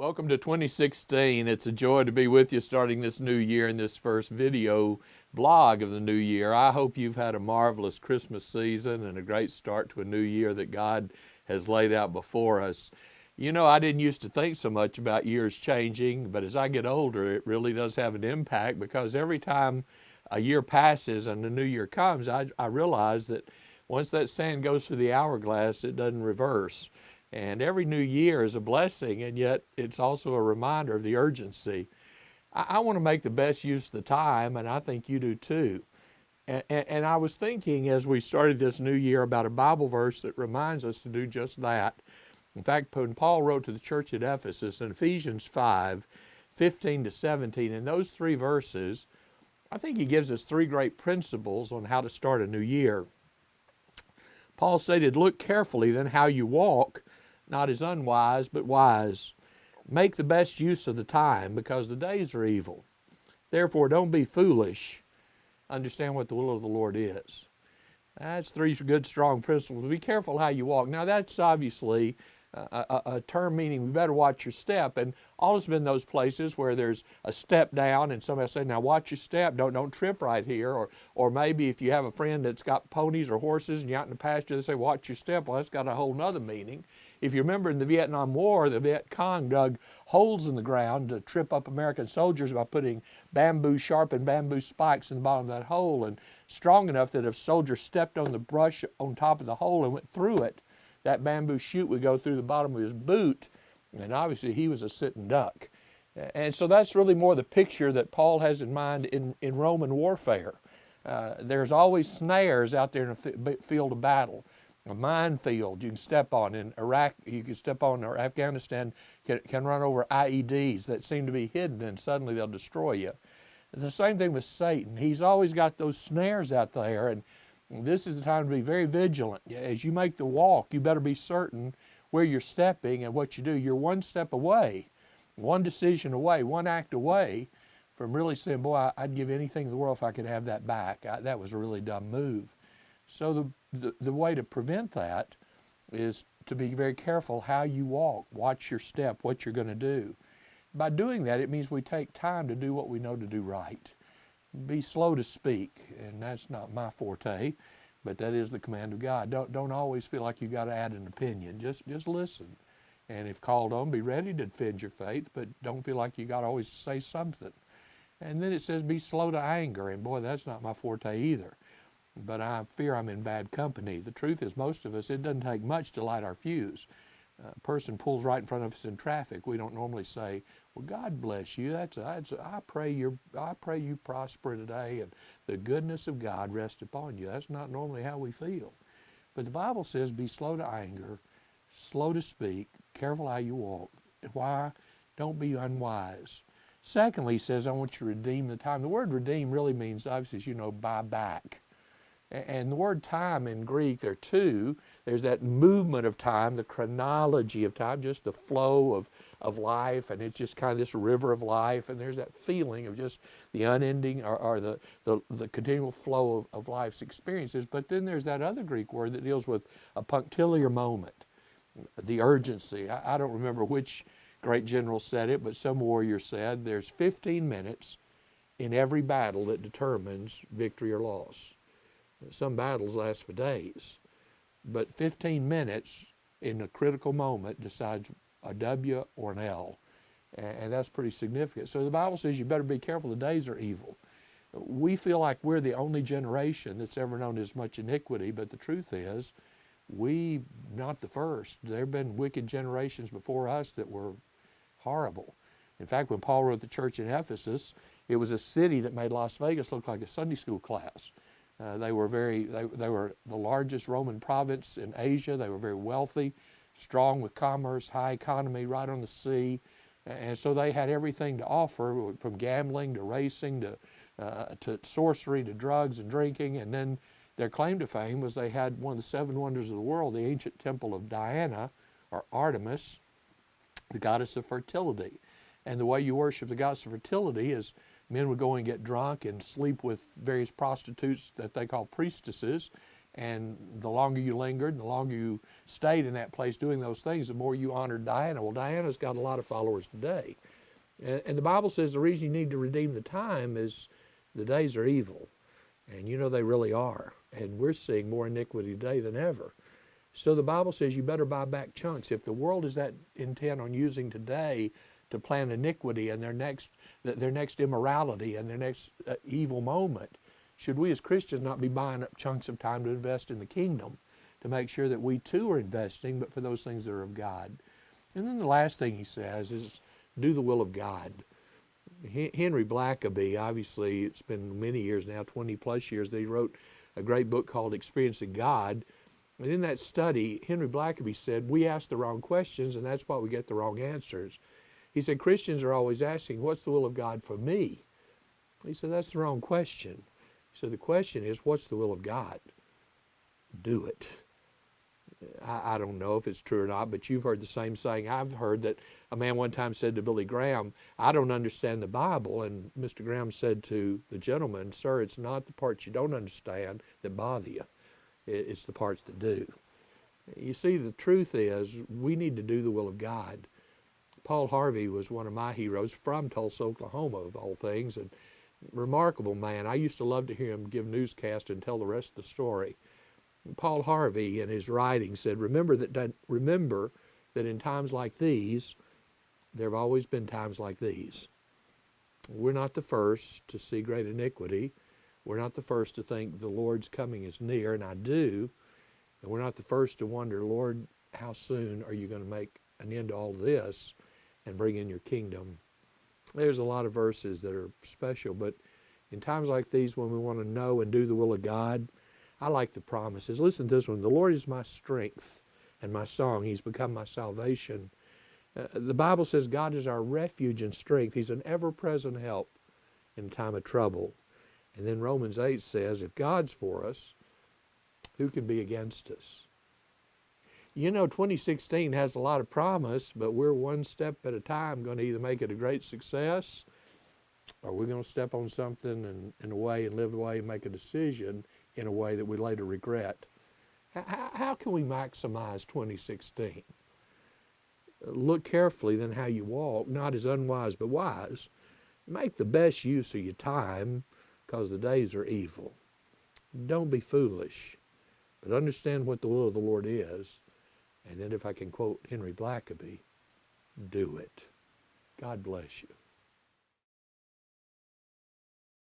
Welcome to 2016. It's a joy to be with you starting this new year in this first video blog of the new year. I hope you've had a marvelous Christmas season and a great start to a new year that God has laid out before us. You know, I didn't used to think so much about years changing, but as I get older, it really does have an impact because every time a year passes and a new year comes, I realize that once that sand goes through the hourglass, it doesn't reverse. And every new year is a blessing, and yet it's also a reminder of the urgency. I want to make the best use of the time, and I think you do too. And I was thinking as we started this new year about a Bible verse that reminds us to do just that. In fact, when Paul wrote to the church at Ephesus in Ephesians 5:15 to 17, in those three verses, I think he gives us three great principles on how to start a new year. Paul stated, "Look carefully then how you walk, not as unwise, but wise. Make the best use of the time, because the days are evil. Therefore, don't be foolish. Understand what the will of the Lord is." That's three good, strong principles. Be careful how you walk. Now, that's obviously a term meaning we better watch your step. And all has been those places where there's a step down and somebody say, now watch your step, don't trip right here. Or maybe if you have a friend that's got ponies or horses and you're out in the pasture, they say, watch your step. Well, that's got a whole nother meaning. If you remember in the Vietnam War, the Viet Cong dug holes in the ground to trip up American soldiers by putting sharpened bamboo spikes in the bottom of that hole, and strong enough that if a soldier stepped on the brush on top of the hole and went through it, that bamboo shoot would go through the bottom of his boot, and obviously he was a sitting duck. And so that's really more the picture that Paul has in mind in Roman warfare. There's always snares out there in a field of battle. A minefield you can step on. In Iraq, you can step on, or Afghanistan can run over IEDs that seem to be hidden, and suddenly they'll destroy you. It's the same thing with Satan. He's always got those snares out there, and this is the time to be very vigilant. As you make the walk, you better be certain where you're stepping and what you do. You're one step away, one decision away, one act away from really saying, boy, I'd give anything in the world if I could have that back. That was a really dumb move. So the way to prevent that is to be very careful how you walk. Watch your step, what you're going to do. By doing that, it means we take time to do what we know to do right. Be slow to speak, and that's not my forte, but that is the command of God. Don't always feel like you got to add an opinion. Just listen, and if called on, be ready to defend your faith, but don't feel like you got to always say something. And then it says be slow to anger, and boy, that's not my forte either. But I fear I'm in bad company. The truth is, most of us, it doesn't take much to light our fuse. A person pulls right in front of us in traffic. We don't normally say, well, God bless you. I pray you prosper today and the goodness of God rest upon you. That's not normally how we feel. But the Bible says be slow to anger, slow to speak, careful how you walk. Why? Don't be unwise. Secondly, he says, I want you to redeem the time. The word redeem really means, obviously, as you know, buy back. And the word time in Greek, there are two. There's that movement of time, the chronology of time, just the flow of life, and it's just kind of this river of life. And there's that feeling of just the unending or the continual flow of life's experiences. But then there's that other Greek word that deals with a punctiliar moment, the urgency. I don't remember which great general said it, but some warrior said there's 15 minutes in every battle that determines victory or loss. Some battles last for days, but 15 minutes in a critical moment decides a W or an L, and that's pretty significant. So the Bible says you better be careful, the days are evil. We feel like we're the only generation that's ever known as much iniquity, but the truth is, we not the first. There have been wicked generations before us that were horrible. In fact, when Paul wrote the church in Ephesus, it was a city that made Las Vegas look like a Sunday school class. They were the largest Roman province in Asia. They were very wealthy, strong with commerce, high economy, right on the sea. And so they had everything to offer, from gambling to racing to sorcery to drugs and drinking. And then their claim to fame was they had one of the seven wonders of the world, the ancient temple of Diana, or Artemis, the goddess of fertility. And the way you worship the goddess of fertility is men would go and get drunk and sleep with various prostitutes that they call priestesses, And the longer you lingered and the longer you stayed in that place doing those things, the more you honored Diana. Well, Diana's got a lot of followers today. And the Bible says the reason you need to redeem the time is the days are evil. And you know they really are. And we're seeing more iniquity today than ever. So the Bible says you better buy back chunks. If the world is that intent on using today to plan iniquity and their next immorality and their next evil moment, should we as Christians not be buying up chunks of time to invest in the kingdom, to make sure that we too are investing, but for those things that are of God? And then the last thing he says is do the will of God. Henry Blackaby, obviously it's been many years now, 20 plus years, that he wrote a great book called Experiencing God. And in that study, Henry Blackaby said, we ask the wrong questions and that's why we get the wrong answers. He said, Christians are always asking, what's the will of God for me? He said, that's the wrong question. So the question is, what's the will of God? Do it. I don't know if it's true or not, but you've heard the same saying I've heard, that a man one time said to Billy Graham, I don't understand the Bible. And Mr. Graham said to the gentleman, sir, it's not the parts you don't understand that bother you. It's the parts that do. You see, the truth is we need to do the will of God. Paul Harvey was one of my heroes from Tulsa, Oklahoma, of all things, and remarkable man. I used to love to hear him give newscasts and tell the rest of the story. Paul Harvey in his writing said, remember that in times like these, there have always been times like these. We're not the first to see great iniquity. We're not the first to think the Lord's coming is near, and I do. And we're not the first to wonder, Lord, how soon are you going to make an end to all this and bring in your kingdom? There's a lot of verses that are special, but in times like these when we want to know and do the will of God, I like the promises. Listen to this one. The Lord is my strength and my song. He's become my salvation. The Bible says God is our refuge and strength. He's an ever-present help in time of trouble. And then Romans 8 says, if God's for us, who can be against us? You know, 2016 has a lot of promise, but we're one step at a time going to either make it a great success, or we're going to step on something in a way and live away and make a decision in a way that we later regret. How can we maximize 2016? Look carefully then how you walk, not as unwise but wise. Make the best use of your time, because the days are evil. Don't be foolish, but understand what the will of the Lord is. And then if I can quote Henry Blackaby, do it. God bless you.